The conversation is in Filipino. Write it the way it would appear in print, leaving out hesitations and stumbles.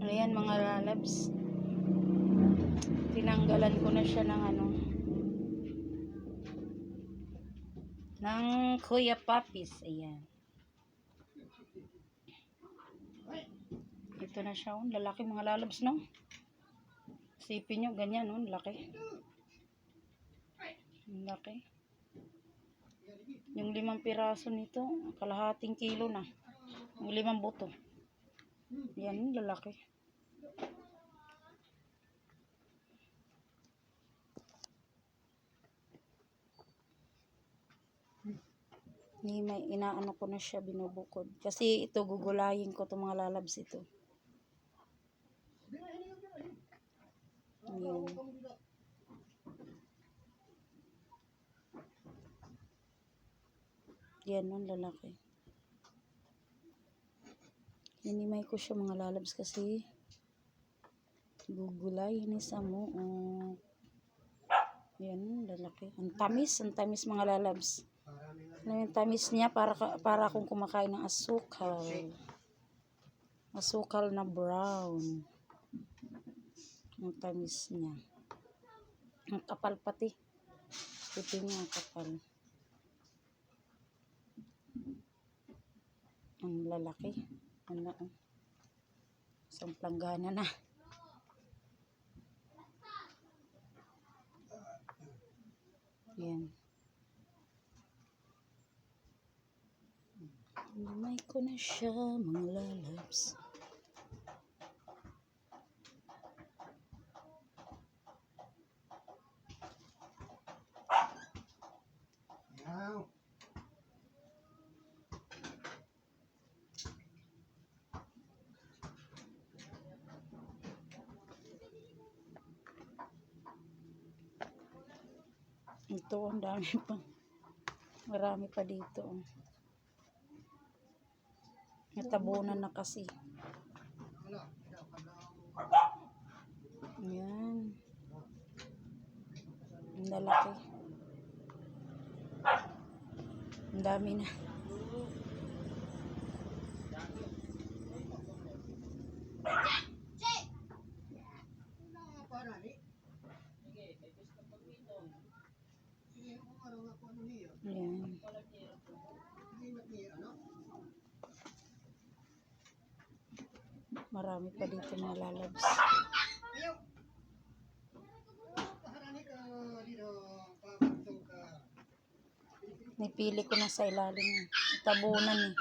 Ayan mga lalabs. Tinanggalan ko na siya ng ng Kuya Papis. Ayan. Ito na siya. Lalaki mga lalabs, no? Sipin nyo, ganyan, no? Laki. Laki. Yung 5 piraso nito, kalahating kilo na. Yung 5 buto. Yan, lalaki. May inaano ko na siya, binubukod. Kasi ito, gugulayin ko itong mga lalabs ito. Ayan. Yan, ang lalaki. Hinimay ko siya mga lalabs kasi gugulayin isa mo. Yan, lalaki. Ang tamis mga lalabs. Yung tamis niya para akong kumakain ng asukal. Asukal na brown. Ang tamis niya. Ang kapal pati. Ito niya ang kapal. Ang lalaki. Ano? Isang planggana na. Yan. Lumay ko na siya, mga lalabs. Ito, ang dami pa. Marami pa dito. Natabunan na kasi. Ayan. Ang lalaki. Ang dami na. Ayan. Marami pa dito mga lalabs. Nipili ko na sa ilalim. Tabunan eh.